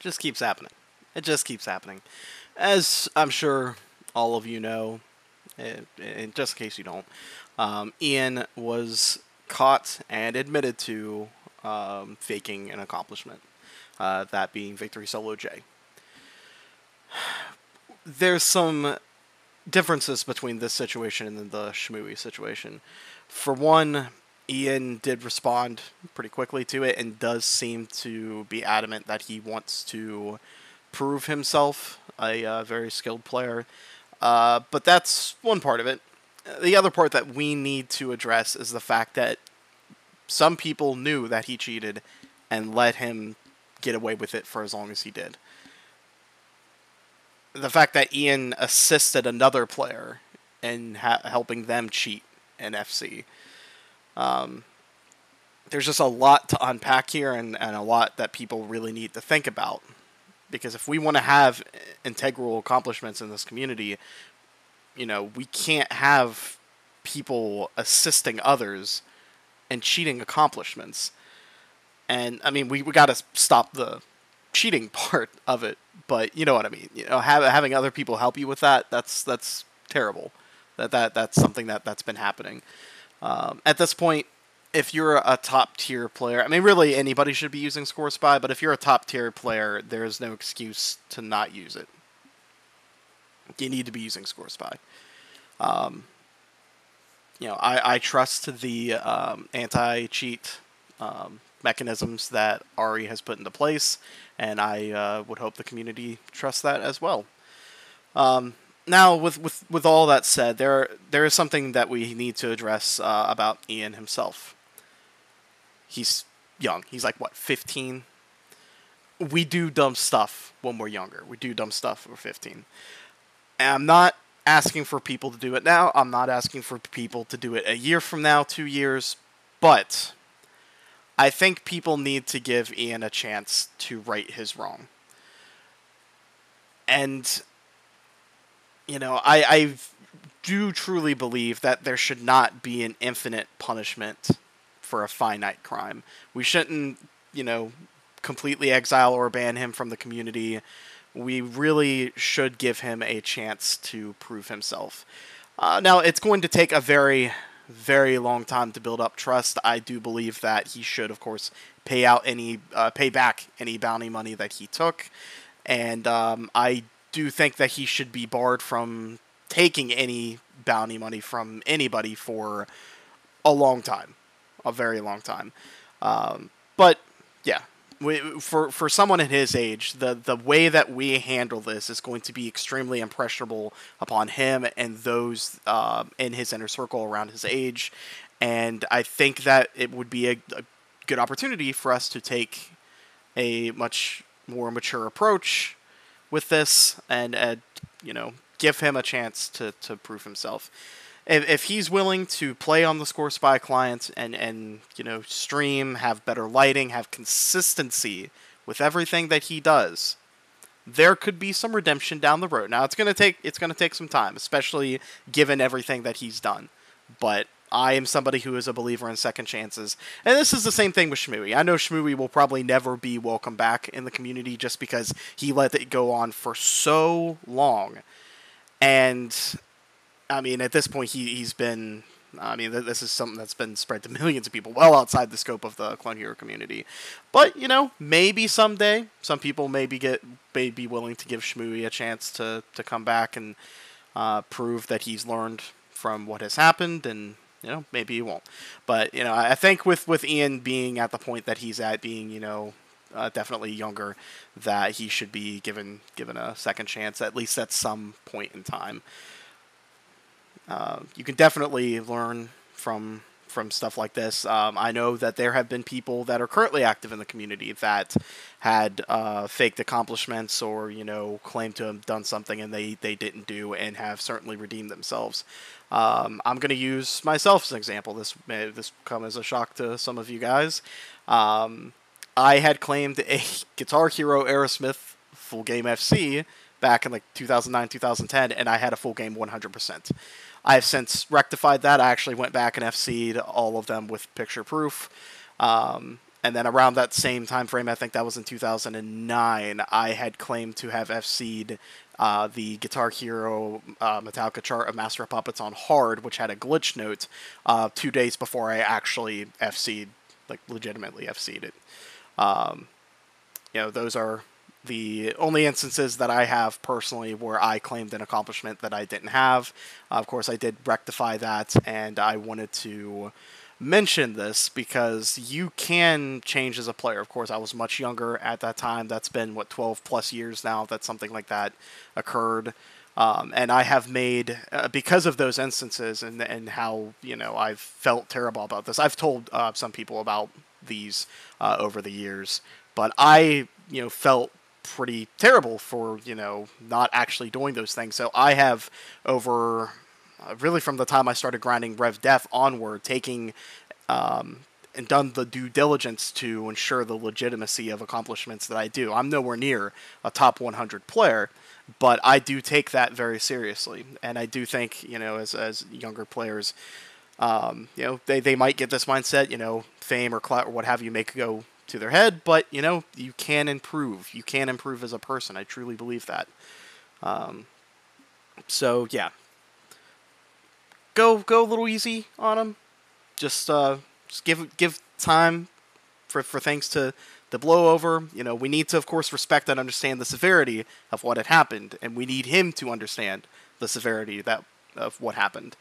just keeps happening. It just keeps happening. As I'm sure all of you know, and just in case you don't, Ian was caught and admitted to faking an accomplishment, that being Victory Solo J. There's some differences between this situation and the Shmooey situation. For one, Ian did respond pretty quickly to it and does seem to be adamant that he wants to prove himself a very skilled player. But that's one part of it. The other part that we need to address is the fact that some people knew that he cheated and let him get away with it for as long as he did. The fact that Ian assisted another player in helping them cheat in FC. There's just a lot to unpack here and a lot that people really need to think about. Because if we want to have integral accomplishments in this community, we can't have people assisting others and cheating accomplishments. And, I mean, we got to stop the cheating part of it, but you know what I mean. Having other people help you with that's terrible. That's something that's been happening. At this point, if you're a top tier player, I mean, really anybody should be using Score Spy, but if you're a top tier player, there is no excuse to not use it. You need to be using Score Spy. I trust the anti-cheat mechanisms that Ari has put into place, and I would hope the community trusts that as well. Now, with all that said, there is something that we need to address about Ian himself. He's young. He's like, 15? We do dumb stuff when we're younger. We do dumb stuff when we're 15. And I'm not asking for people to do it now. I'm not asking for people to do it a year from now, 2 years. But I think people need to give Ian a chance to right his wrong. And, I do truly believe that there should not be an infinite punishment for a finite crime. We shouldn't, completely exile or ban him from the community. We really should give him a chance to prove himself. Now, it's going to take a very, very long time to build up trust. I do believe that he should, of course, pay back any bounty money that he took, and I do think that he should be barred from taking any bounty money from anybody for a long time, a very long time. But yeah, for someone at his age, the way that we handle this is going to be extremely impressionable upon him and those in his inner circle around his age. And I think that it would be a good opportunity for us to take a much more mature approach with this and give him a chance to prove himself. If he's willing to play on the Score Spy client and stream, have better lighting, have consistency with everything that he does, there could be some redemption down the road. Now it's gonna take some time, especially given everything that he's done. But I am somebody who is a believer in second chances, and this is the same thing with Shmooey. I know Shmooey will probably never be welcome back in the community just because he let it go on for so long, and I mean, at this point, he's been. I mean, this is something that's been spread to millions of people, well outside the scope of the Clone Hero community. But maybe someday, some people may be willing to give Shmooey a chance to come back and prove that he's learned from what has happened, and maybe he won't. But I think with Ian being at the point that he's at, being definitely younger, that he should be given a second chance, at least at some point in time. You can definitely learn from stuff like this. I know that there have been people that are currently active in the community that had faked accomplishments or claimed to have done something and they didn't do, and have certainly redeemed themselves. I'm going to use myself as an example. This come as a shock to some of you guys. I had claimed a Guitar Hero Aerosmith full game FC back in 2009, 2010, and I had a full game 100%. I have since rectified that. I actually went back and FC'd all of them with picture proof. And And then around that same time frame, I think that was in 2009, I had claimed to have FC'd the Guitar Hero Metallica chart of Master of Puppets on hard, which had a glitch note, 2 days before I actually FC'd, like legitimately FC'd it. Those are the only instances that I have personally where I claimed an accomplishment that I didn't have. Of course, I did rectify that, and I wanted to mention this because you can change as a player. Of course, I was much younger at that time. That's been, 12 plus years now that something like that occurred. And I have made, because of those instances and how, I've felt terrible about this, I've told some people about these over the years, but I, felt pretty terrible for, not actually doing those things. So I have, over really from the time I started grinding Rev Def onward, taking and done the due diligence to ensure the legitimacy of accomplishments that I do. I'm nowhere near a top 100 player, but I do take that very seriously. And I do think, as younger players, they might get this mindset, fame or clout or what have you make go to their head, but, you can improve. You can improve as a person. I truly believe that. So, yeah. Go a little easy on them. Just give time for things to blow over. We need to, of course, respect and understand the severity of what had happened, and we need him to understand the severity of what happened.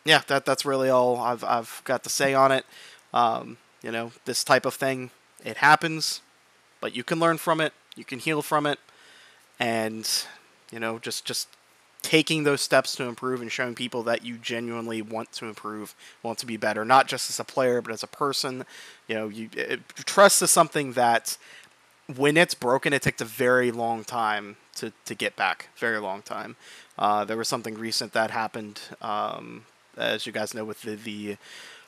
Yeah, that's really all I've got to say on it. This type of thing, it happens, but you can learn from it. You can heal from it, and just taking those steps to improve and showing people that you genuinely want to improve, want to be better, not just as a player, but as a person. Trust is something that when it's broken, it takes a very long time to get back. Very long time. There was something recent that happened, as you guys know, with the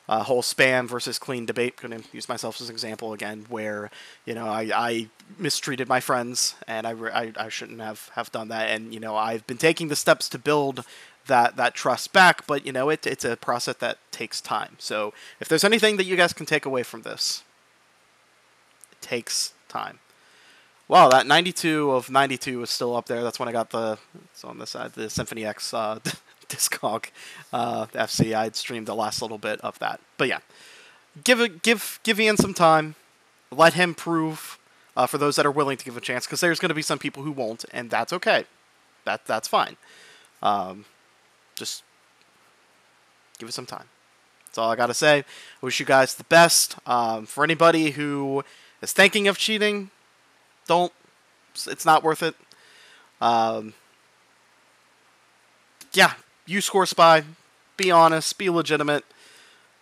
whole spam versus clean debate. I'm going to use myself as an example again, where I mistreated my friends, and I shouldn't have done that. And I've been taking the steps to build that trust back, but it's a process that takes time. So if there's anything that you guys can take away from this, it takes time. Wow, that 92 of 92 is still up there. That's when I got it's on this side, the Symphony X Discog FC. I'd streamed the last little bit of that. But yeah, give Ian some time. Let him prove, for those that are willing to give a chance, because there's going to be some people who won't, and that's okay. That's fine. Just give it some time. That's all I got to say. I wish you guys the best. For anybody who is thinking of cheating, don't. It's not worth it. Yeah, use Score Spy. Be honest. Be legitimate.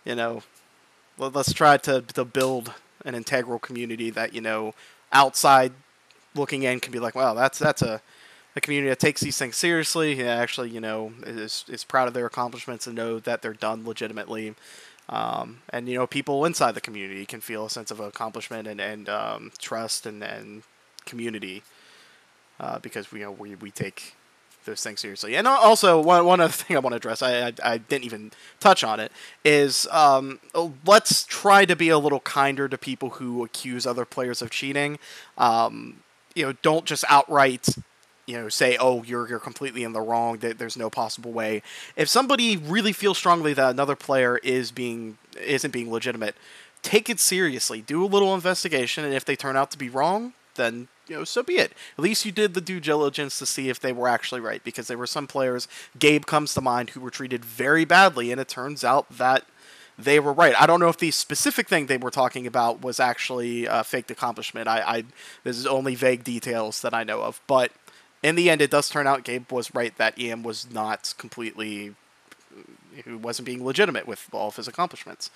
Let's try to build an integral community that outside looking in can be like, wow, that's a community that takes these things seriously. And actually, is proud of their accomplishments and know that they're done legitimately. And people inside the community can feel a sense of accomplishment and trust and community, because we take those things seriously. And also, one other thing I want to address, I didn't even touch on it, is let's try to be a little kinder to people who accuse other players of cheating. Don't just outright say, oh, you're completely in the wrong, that there's no possible way. If somebody really feels strongly that another player isn't being legitimate, take it seriously. Do a little investigation, and if they turn out to be wrong, then so be it. At least you did the due diligence to see if they were actually right, because there were some players, Gabe comes to mind, who were treated very badly, and it turns out that they were right. I don't know if the specific thing they were talking about was actually a faked accomplishment. This is only vague details that I know of, but in the end, it does turn out Gabe was right that Ian was not completely, who wasn't being legitimate with all of his accomplishments.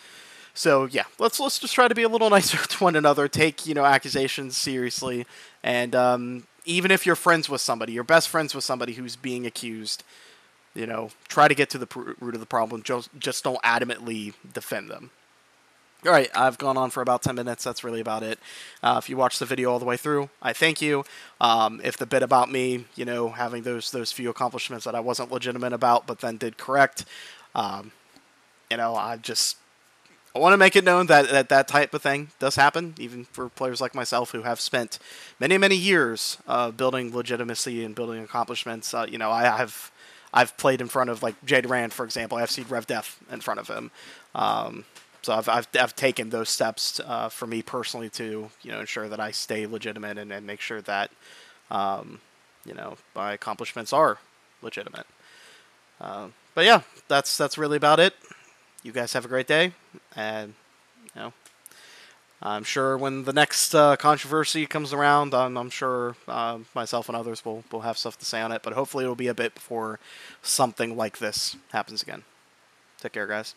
So yeah, let's just try to be a little nicer to one another. Take accusations seriously, and even if you're friends with somebody, you're best friends with somebody who's being accused, try to get to the root of the problem. Just don't adamantly defend them. All right, I've gone on for about 10 minutes. That's really about it. If you watched the video all the way through, I thank you. If the bit about me, having those few accomplishments that I wasn't legitimate about, but then did correct, I want to make it known that that type of thing does happen, even for players like myself who have spent many, many years building legitimacy and building accomplishments. I've played in front of like Jade Rand, for example. I've seen Rev Def in front of him. So I've taken those steps for me personally to ensure that I stay legitimate and make sure that my accomplishments are legitimate. But yeah, that's really about it. You guys have a great day, and I'm sure when the next controversy comes around, I'm sure myself and others will have stuff to say on it. But hopefully, it'll be a bit before something like this happens again. Take care, guys.